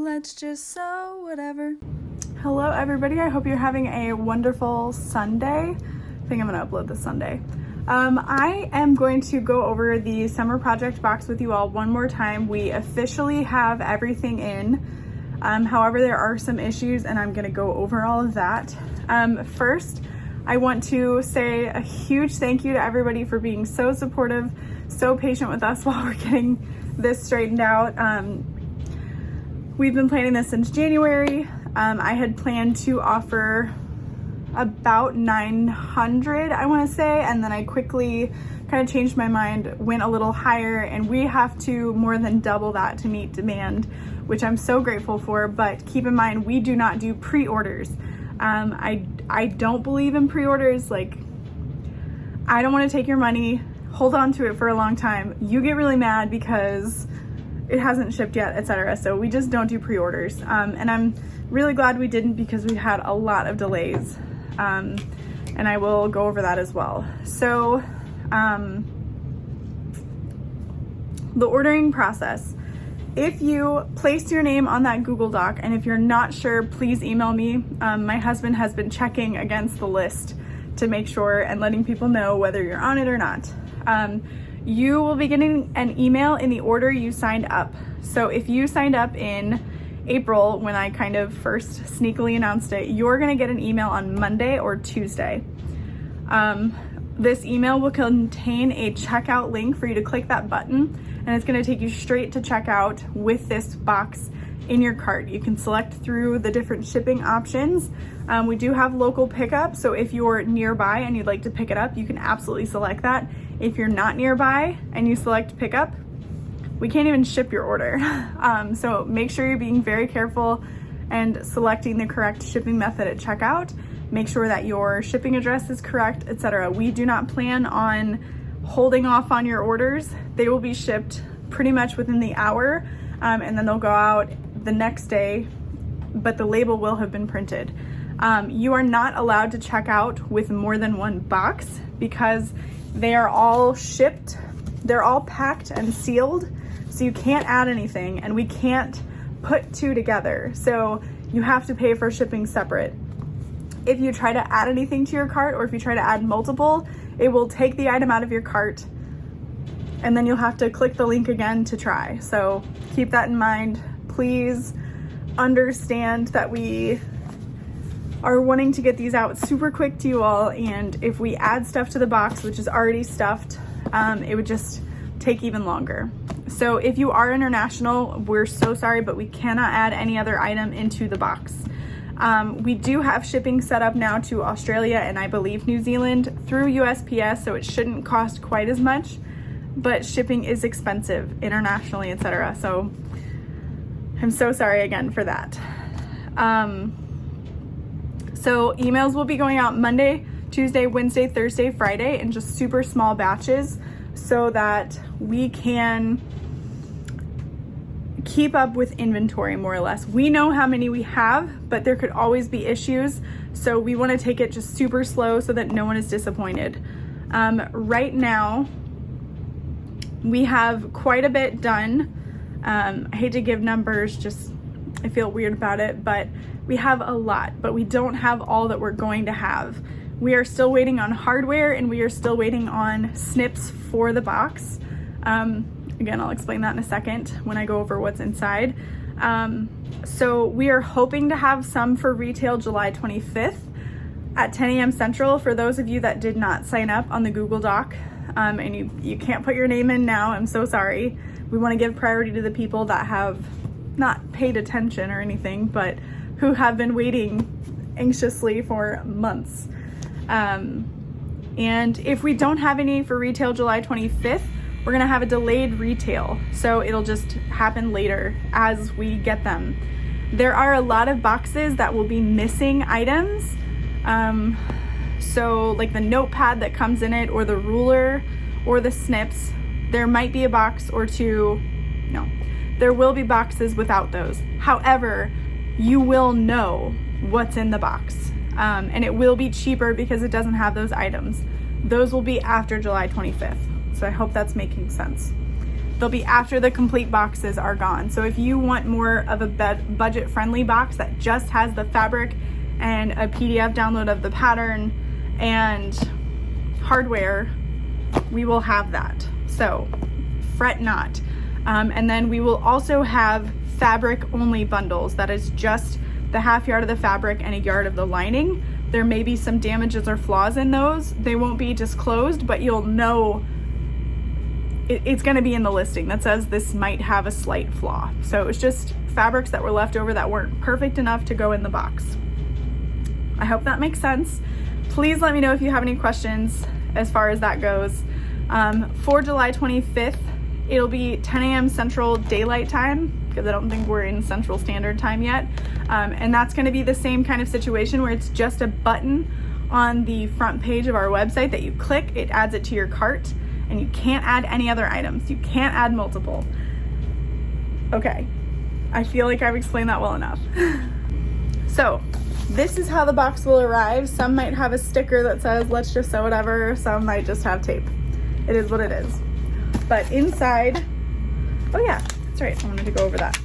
let's just sew whatever. Hello everybody, I hope you're having a wonderful Sunday. I think I'm gonna upload this Sunday. I am going to go over the summer project box with you all one more time. We officially have everything in. However, there are some issues and I'm gonna go over all of that. First, I want to say a huge thank you to everybody for being so supportive, so patient with us while we're getting this straightened out. We've been planning this since January. I had planned to offer about 900, I want to say, and then I quickly kind of changed my mind, went a little higher, and we have to more than double that to meet demand, which I'm so grateful for. But keep in mind, we do not do pre-orders. I don't believe in pre-orders. Like, I don't want to take your money, hold on to it for a long time. You get really mad because it hasn't shipped yet, etc. So we just don't do pre-orders. And I'm really glad we didn't, because we had a lot of delays. And I will go over that as well. So the ordering process. If you placed your name on that Google Doc, and if you're not sure, please email me. My husband has been checking against the list to make sure and letting people know whether you're on it or not. You will be getting an email in the order you signed up. So if you signed up in April, when I kind of first sneakily announced it, you're gonna get an email on Monday or Tuesday. This email will contain a checkout link for you to click that button, and it's gonna take you straight to checkout with this box in your cart. You can select through the different shipping options. We do have local pickup, so if you're nearby and you'd like to pick it up, you can absolutely select that. If you're not nearby and you select pickup, we can't even ship your order. So make sure you're being very careful and selecting the correct shipping method at checkout. Make sure that your shipping address is correct, etc. We do not plan on holding off on your orders. They will be shipped pretty much within the hour, and then they'll go out the next day, but the label will have been printed. You are not allowed to check out with more than one box because they are all shipped. They're all packed and sealed. So you can't add anything, and we can't put two together. So you have to pay for shipping separate. If you try to add anything to your cart, or if you try to add multiple, it will take the item out of your cart, and then you'll have to click the link again to try. So keep that in mind. Please understand that we are wanting to get these out super quick to you all, and if we add stuff to the box, which is already stuffed, it would just take even longer. So if you are international, we're so sorry, but we cannot add any other item into the box. We do have shipping set up now to Australia and I believe New Zealand through USPS, so it shouldn't cost quite as much, but shipping is expensive internationally, etc. So I'm so sorry again for that. So emails will be going out Monday, Tuesday, Wednesday, Thursday, Friday in just super small batches, so that we can keep up with inventory more or less. We know how many we have, but there could always be issues. So we want to take it just super slow so that no one is disappointed. Right now, we have quite a bit done. I hate to give numbers, just I feel weird about it, but we have a lot, but we don't have all that we're going to have. We are still waiting on hardware, and we are still waiting on snips for the box. Again, I'll explain that in a second when I go over what's inside. So we are hoping to have some for retail July 25th at 10 a.m. Central. For those of you that did not sign up on the Google Doc, and you can't put your name in now, I'm so sorry. We want to give priority to the people that have not paid attention or anything, but who have been waiting anxiously for months. And if we don't have any for retail July 25th, we're gonna have a delayed retail. So it'll just happen later as we get them. There are a lot of boxes that will be missing items. So like the notepad that comes in it, or the ruler, or the snips, there might be a box or two. No, there will be boxes without those. However, you will know what's in the box. And it will be cheaper because it doesn't have those items. Those will be after July 25th. So I hope that's making sense. they'll be after the complete boxes are gone. So if you want more of a budget-friendly box that just has the fabric and a PDF download of the pattern and hardware, we will have that. So fret not. And then we will also have fabric-only bundles. That is just the half yard of the fabric and a yard of the lining. There may be some damages or flaws in those. They won't be disclosed, but you'll know it's going to be in the listing that says this might have a slight flaw. So it's just fabrics that were left over that weren't perfect enough to go in the box. I hope that makes sense. Please let me know if you have any questions as far as that goes. For July 25th, it'll be 10 a.m. Central Daylight Time, because I don't think we're in Central Standard Time yet. And that's going to be the same kind of situation where it's just a button on the front page of our website that you click, it adds it to your cart, and you can't add any other items. You can't add multiple. Okay, I feel like I've explained that well enough. So this is how the box will arrive. Some might have a sticker that says, let's just sew whatever. Some might just have tape. It is what it is. But inside, oh yeah, that's right, I wanted to go over that.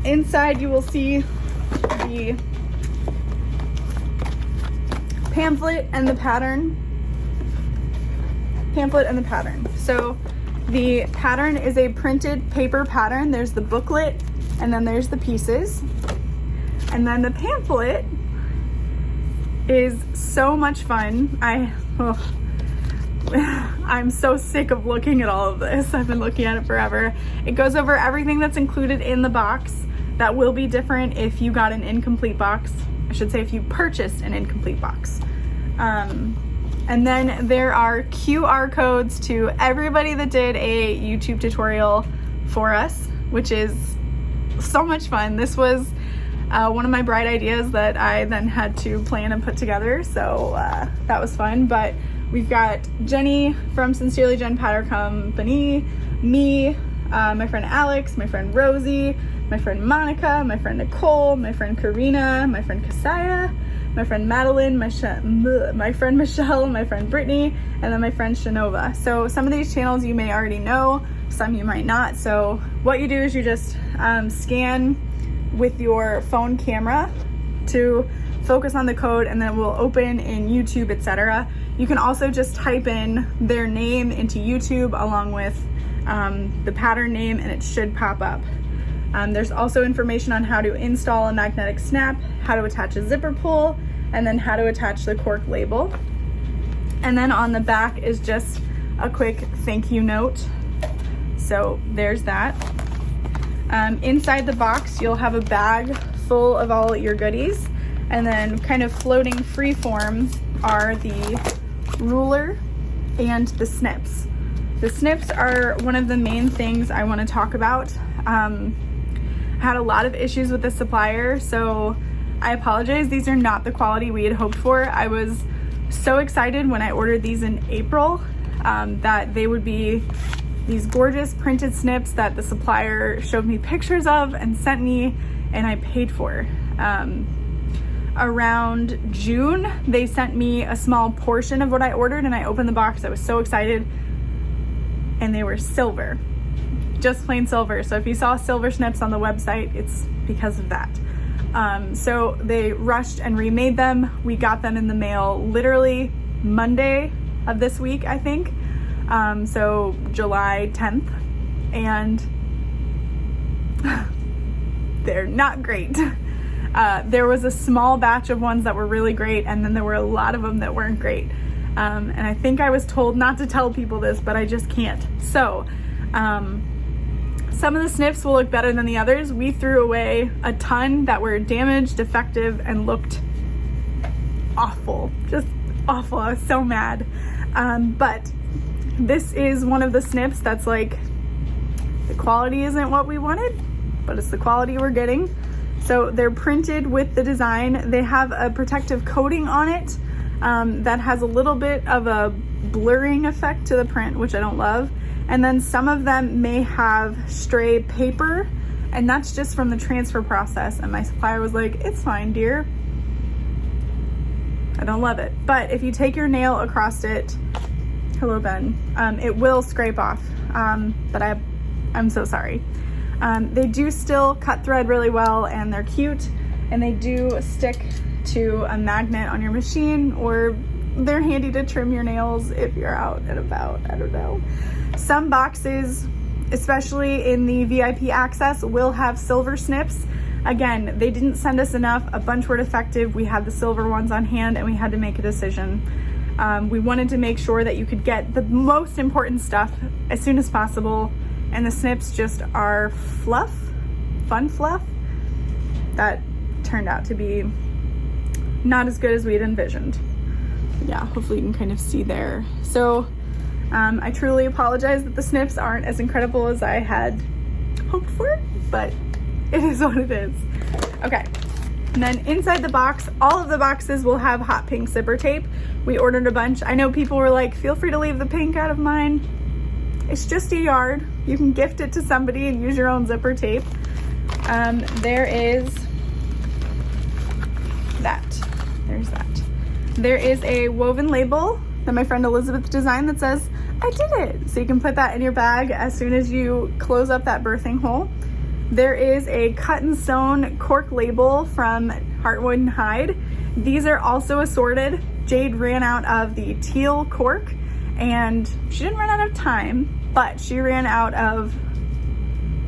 Inside you will see the pamphlet and the pattern. So the pattern is a printed paper pattern. There's the booklet, and then there's the pieces. And then the pamphlet is so much fun. I'm so sick of looking at all of this. I've been looking at it forever. It goes over everything that's included in the box. That will be different if you got an incomplete box. I should say if you purchased an incomplete box. And then there are QR codes to everybody that did a YouTube tutorial for us, which is so much fun. This was one of my bright ideas that I then had to plan and put together. So that was fun. But we've got Jenny from Sincerely Jen Pattern Company, me, my friend Alex, my friend Rosie, my friend Monica, my friend Nicole, my friend Karina, my friend Kasaya, my friend Madeline, my friend Michelle, my friend Brittany, and then my friend Shanova. So some of these channels you may already know, some you might not. So what you do is you just scan with your phone camera to focus on the code, and then it will open in YouTube, etc. You can also just type in their name into YouTube along with the pattern name, and it should pop up. There's also information on how to install a magnetic snap, how to attach a zipper pull, and then how to attach the cork label. And then on the back is just a quick thank you note. So there's that. Inside the box, you'll have a bag full of all your goodies, and then kind of floating free form are the ruler and the snips. The snips are one of the main things I want to talk about. I had a lot of issues with the supplier, so I apologize. These are not the quality we had hoped for. I was so excited when I ordered these in April that they would be these gorgeous printed snips that the supplier showed me pictures of and sent me, and I paid for. Around June, they sent me a small portion of what I ordered, and I opened the box. I was so excited, and they were silver. Just plain silver. So if you saw silver snips on the website, it's because of that. So they rushed and remade them. We got them in the mail literally Monday of this week, I think. So July 10th, and they're not great. There was a small batch of ones that were really great, and then there were a lot of them that weren't great. And I think I was told not to tell people this, but I just can't. So some of the snips will look better than the others. We threw away a ton that were damaged, defective, and looked awful. Just awful. I was so mad. But this is one of the snips that's like, the quality isn't what we wanted, but it's the quality we're getting. So they're printed with the design. They have a protective coating on it that has a little bit of a blurring effect to the print, which I don't love. And then some of them may have stray paper, and that's just from the transfer process. And my supplier was like, it's fine, dear. I don't love it. But if you take your nail across it, hello, Ben, it will scrape off. but I'm so sorry. They do still cut thread really well, and they're cute, and they do stick to a magnet on your machine, or they're handy to trim your nails if you're out and about. I don't know. Some boxes, especially in the VIP access, will have silver snips. Again, they didn't send us enough. A bunch were defective. We had the silver ones on hand, and we had to make a decision. We wanted to make sure that you could get the most important stuff as soon as possible, and the snips just are fluff, fun fluff, that turned out to be not as good as we had envisioned. Yeah, hopefully you can kind of see there. So I truly apologize that the snips aren't as incredible as I had hoped for, but it is what it is. Okay, and then inside the box, all of the boxes will have hot pink zipper tape. We ordered a bunch. I know people were like, feel free to leave the pink out of mine. It's just a yard. You can gift it to somebody and use your own zipper tape. There is that. There's that. There is a woven label that my friend Elizabeth designed that says, I did it. So you can put that in your bag as soon as you close up that birthing hole. There is a cut and sewn cork label from Heartwood and Hide. These are also assorted. Jade ran out of the teal cork, and she didn't run out of time, but she ran out of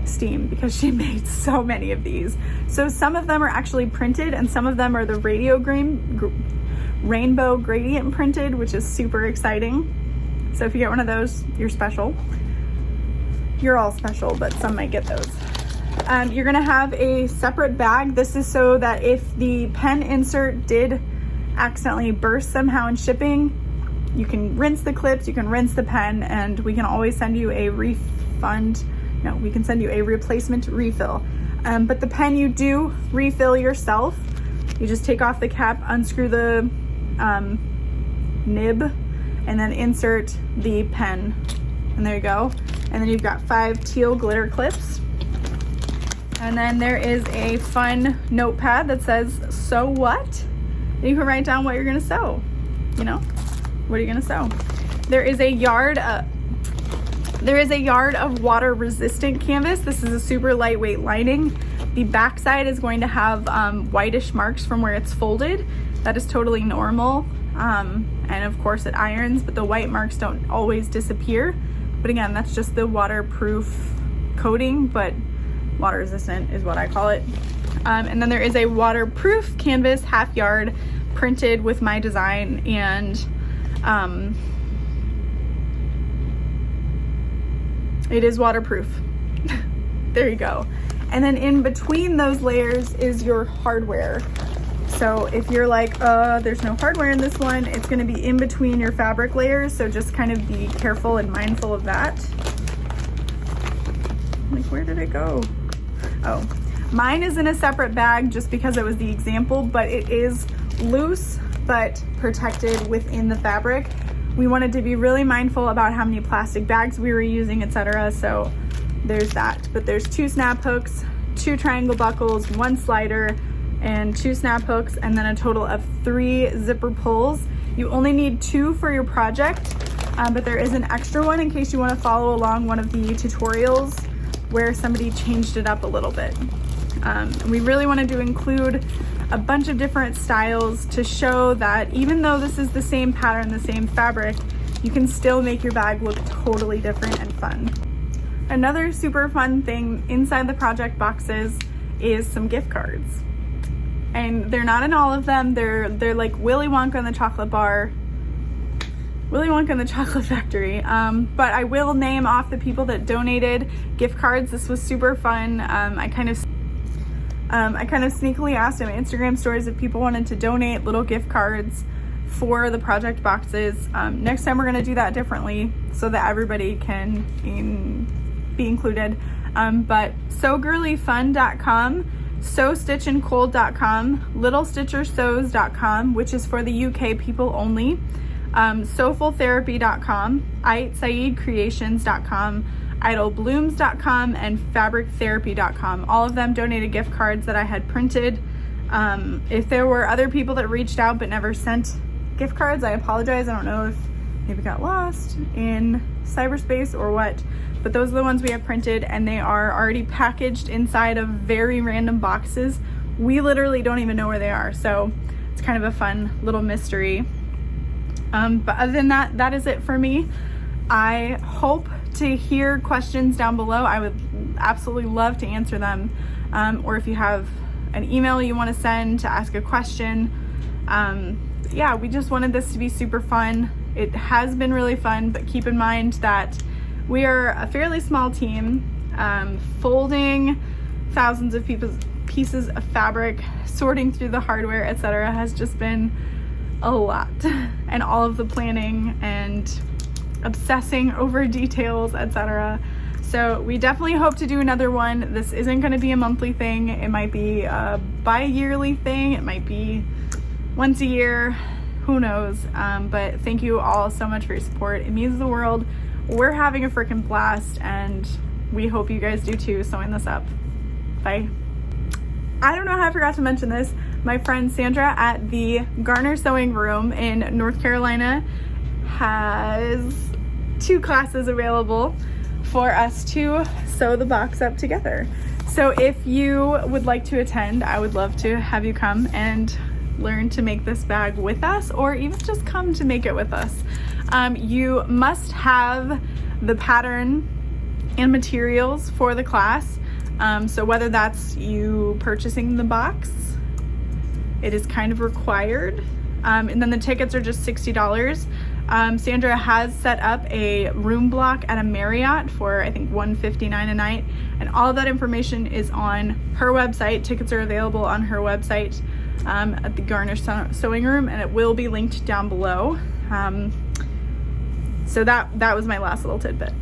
steam because she made so many of these. So some of them are actually printed, and some of them are the rainbow gradient printed, which is super exciting. So if you get one of those, you're special. You're all special, but some might get those. You're gonna have a separate bag. This is so that if the pen insert did accidentally burst somehow in shipping, you can rinse the clips, you can rinse the pen, and we can always send you a refund. No, we can send you a replacement refill. But the pen you do refill yourself. You just take off the cap, unscrew the nib, and then insert the pen. And there you go. And then you've got 5 teal glitter clips. And then there is a fun notepad that says, "So what?" And you can write down what you're gonna sew. You know, what are you gonna sew? There is a yard of water resistant canvas. This is a super lightweight lining. The back side is going to have whitish marks from where it's folded. That is totally normal. And of course it irons, but the white marks don't always disappear. But again, that's just the waterproof coating, but water resistant is what I call it. And then there is a waterproof canvas, half yard, printed with my design, and it is waterproof. There you go. And then in between those layers is your hardware. So if you're like, there's no hardware in this one, it's gonna be in between your fabric layers, so just kind of be careful and mindful of that. Like, where did it go? Oh, mine is in a separate bag just because it was the example, but it is loose but protected within the fabric. We wanted to be really mindful about how many plastic bags we were using, etc. So there's that. But there's 2 snap hooks, 2 triangle buckles, 1 slider, and 2 snap hooks, and then a total of 3 zipper pulls. You only need 2 for your project, but there is an extra one in case you want to follow along one of the tutorials where somebody changed it up a little bit. We really wanted to include a bunch of different styles to show that even though this is the same pattern, the same fabric, you can still make your bag look totally different and fun. Another super fun thing inside the project boxes is some gift cards. And they're not in all of them. They're like Willy Wonka and the Chocolate Bar, Willy Wonka and the Chocolate Factory. But I will name off the people that donated gift cards. This was super fun. I kind of sneakily asked in my Instagram stories if people wanted to donate little gift cards for the project boxes. Next time we're gonna do that differently so that everybody can be included. But SewGirlyFun.com, SewStitchandCold.com, LittleStitcherSews.com, which is for the UK people only, SewfulTherapy.com, AitSaidCreations.com, IdleBlooms.com, and FabricTherapy.com. All of them donated gift cards that I had printed. If there were other people that reached out but never sent gift cards, I apologize. I don't know if maybe got lost in cyberspace or what, but those are the ones we have printed, and they are already packaged inside of very random boxes. We literally don't even know where they are, so it's kind of a fun little mystery. But other than that, that is it for me. I hope to hear questions down below. I would absolutely love to answer them. Or if you have an email you want to send to ask a question. Yeah, we just wanted this to be super fun. It has been really fun, but keep in mind that we are a fairly small team. Folding thousands of pieces of fabric, sorting through the hardware, etc., has just been a lot. And all of the planning and obsessing over details, etc. So we definitely hope to do another one. This isn't going to be a monthly thing. It might be a bi-yearly thing. It might be once a year. Who knows? But thank you all so much for your support. It means the world. We're having a freaking blast, and we hope you guys do too, sewing this up. Bye. I don't know how I forgot to mention this. My friend Sandra at the Garner Sewing Room in North Carolina has 2 classes available for us to sew the box up together. So if you would like to attend, I would love to have you come and learn to make this bag with us, or even just come to make it with us. You must have the pattern and materials for the class. So whether that's you purchasing the box, it is kind of required. And then the tickets are just $60. Sandra has set up a room block at a Marriott for, I think, $159 a night. And all of that information is on her website. Tickets are available on her website at the Garner Sewing Room, and it will be linked down below. So that was my last little tidbit.